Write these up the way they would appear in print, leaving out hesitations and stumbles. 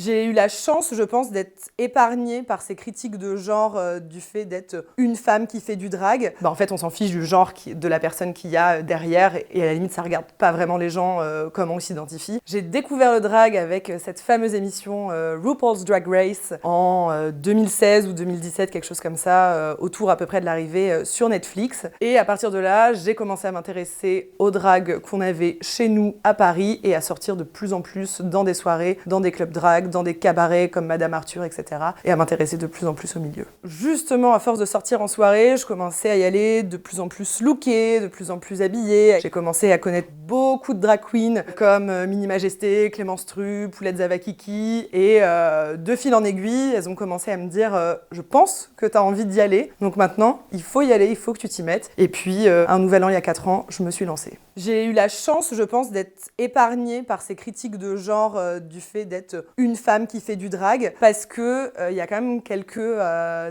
J'ai eu la chance, je pense, d'être épargnée par ces critiques de genre du fait d'être une femme qui fait du drag. En fait, on s'en fiche du genre de la personne qu'il y a derrière et à la limite, ça regarde pas vraiment les gens comment on s'identifie. J'ai découvert le drag avec cette fameuse émission RuPaul's Drag Race en 2016 ou 2017, quelque chose comme ça, autour à peu près de l'arrivée sur Netflix. Et à partir de là, j'ai commencé à m'intéresser au drag qu'on avait chez nous à Paris et à sortir de plus en plus dans des soirées, dans des clubs drag, dans des cabarets comme Madame Arthur, etc. et à m'intéresser de plus en plus au milieu. Justement, à force de sortir en soirée, je commençais à y aller de plus en plus lookée, de plus en plus habillée. J'ai commencé à connaître beaucoup de drag queens comme Mini Majesté, Clémence Tru, Poulette Zavakiki et de fil en aiguille, elles ont commencé à me dire je pense que tu as envie d'y aller. Donc maintenant, il faut y aller, il faut que tu t'y mettes. Et puis, un nouvel an il y a 4 ans, je me suis lancée. J'ai eu la chance, je pense, d'être épargnée par ces critiques de genre du fait d'être une femme qui fait du drag, parce que il y a quand même quelques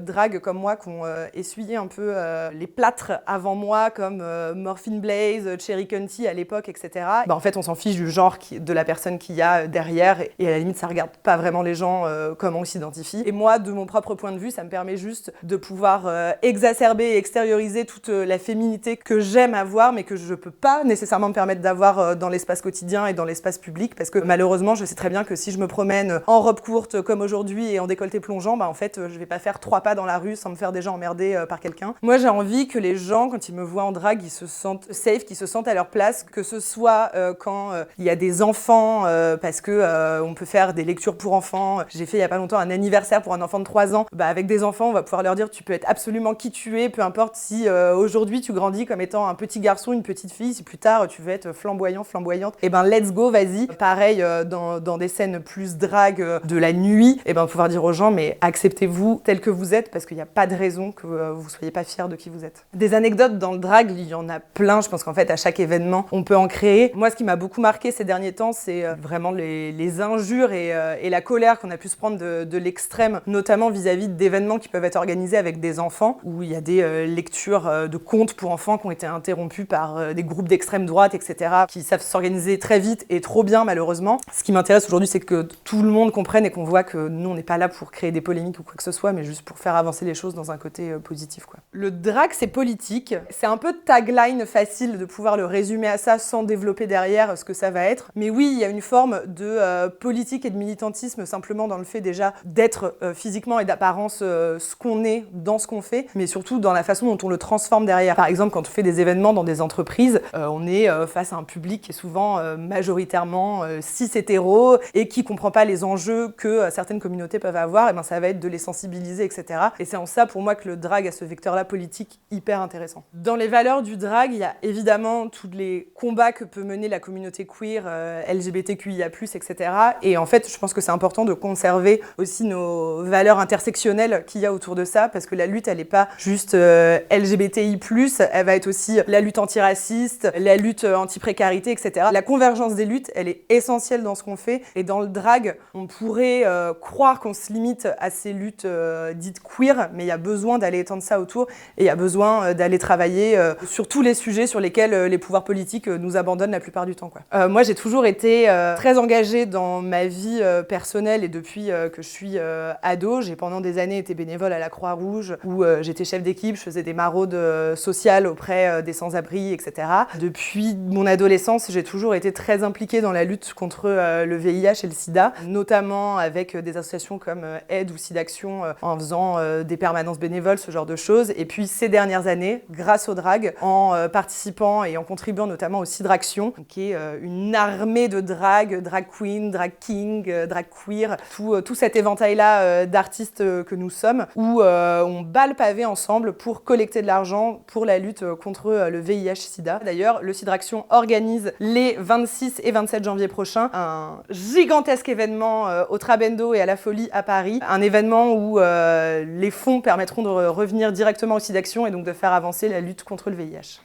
drags comme moi qui ont essuyé un peu les plâtres avant moi, comme Morphine Blaze, Cherry Cunty à l'époque, etc. En fait, on s'en fiche du genre de la personne qu'il y a derrière et à la limite, ça regarde pas vraiment les gens comment on s'identifie. Et moi, de mon propre point de vue, ça me permet juste de pouvoir exacerber et extérioriser toute la féminité que j'aime avoir, mais que je peux pas nécessairement me permettre d'avoir dans l'espace quotidien et dans l'espace public, parce que malheureusement, je sais très bien que si je me promène en robe courte comme aujourd'hui et en décolleté plongeant, en fait, je vais pas faire 3 pas dans la rue sans me faire déjà emmerder par quelqu'un. Moi, j'ai envie que les gens, quand ils me voient en drague, ils se sentent safe, qu'ils se sentent à leur place, que ce soit quand il y a des enfants, parce que on peut faire des lectures pour enfants. J'ai fait il y a pas longtemps un anniversaire pour un enfant de 3 ans. Avec des enfants, on va pouvoir leur dire tu peux être absolument qui tu es, peu importe si aujourd'hui tu grandis comme étant un petit garçon, une petite fille, si plus tard tu veux être flamboyant, flamboyante, et let's go, vas-y. Pareil dans des scènes plus drague de la nuit, pouvoir dire aux gens mais acceptez-vous tel que vous êtes parce qu'il n'y a pas de raison que vous soyez pas fiers de qui vous êtes. Des anecdotes dans le drag, il y en a plein. Je pense qu'en fait à chaque événement on peut en créer. Moi, ce qui m'a beaucoup marqué ces derniers temps, c'est vraiment les injures et la colère qu'on a pu se prendre de l'extrême, notamment vis-à-vis d'événements qui peuvent être organisés avec des enfants, où il y a des lectures de contes pour enfants qui ont été interrompues par des groupes d'extrême droite, etc., qui savent s'organiser très vite et trop bien, malheureusement. Ce qui m'intéresse aujourd'hui, c'est que tout le monde comprenne et qu'on voit que nous, on n'est pas là pour créer des polémiques ou quoi que ce soit, mais juste pour faire avancer les choses dans un côté positif, quoi. Le drag, c'est politique. C'est un peu tagline facile de pouvoir le résumer à ça sans développer derrière ce que ça va être. Mais oui, il y a une forme de politique et de militantisme simplement dans le fait déjà d'être physiquement et d'apparence ce qu'on est dans ce qu'on fait, mais surtout dans la façon dont on le transforme derrière. Par exemple, quand on fait des événements dans des entreprises, on est face à un public qui est souvent majoritairement cis-hétéro et qui comprend pas les enjeux que certaines communautés peuvent avoir. Et ça va être de les sensibiliser, etc. Et c'est en ça pour moi que le drag a ce vecteur-là politique hyper intéressant. Dans les valeurs du drag, il y a évidemment tous les combats que peut mener la communauté queer, LGBTQIA+, etc. Et en fait, je pense que c'est important de conserver aussi nos valeurs intersectionnelles qu'il y a autour de ça, parce que la lutte, elle n'est pas juste LGBTI+, elle va être aussi la lutte antiraciste, la lutte anti-précarité, etc. La convergence des luttes, elle est essentielle dans ce qu'on fait. Et dans le drag, on pourrait croire qu'on se limite à ces luttes dites queer, mais il y a besoin d'aller étendre ça autour et il y a besoin d'aller travailler sur tous les sujets sur lesquels les pouvoirs politiques nous abandonnent la plupart du temps, quoi. Moi, j'ai toujours été très engagée dans ma vie personnelle et depuis que je suis ado, j'ai pendant des années été bénévole à la Croix-Rouge où j'étais chef d'équipe, je faisais des maraudes sociales auprès des sans-abri, etc. Depuis mon adolescence, j'ai toujours été très impliquée dans la lutte contre le VIH et le sida, notamment avec des associations comme Aide ou SIDAction en faisant des permanences bénévoles, ce genre de choses. Et puis ces dernières années, grâce au drag, en participant et en contribuant notamment au Sidraction, qui est une armée de drag queen, drag king, drag queer, tout cet éventail-là d'artistes que nous sommes, où on bat le pavé ensemble pour collecter de l'argent pour la lutte contre le VIH-Sida. D'ailleurs, le Sidraction organise les 26 et 27 janvier prochains un gigantesque événement au Trabendo et à la Folie à Paris, un événement où les fonds permettront de revenir directement au Sidaction et donc de faire avancer la lutte contre le VIH.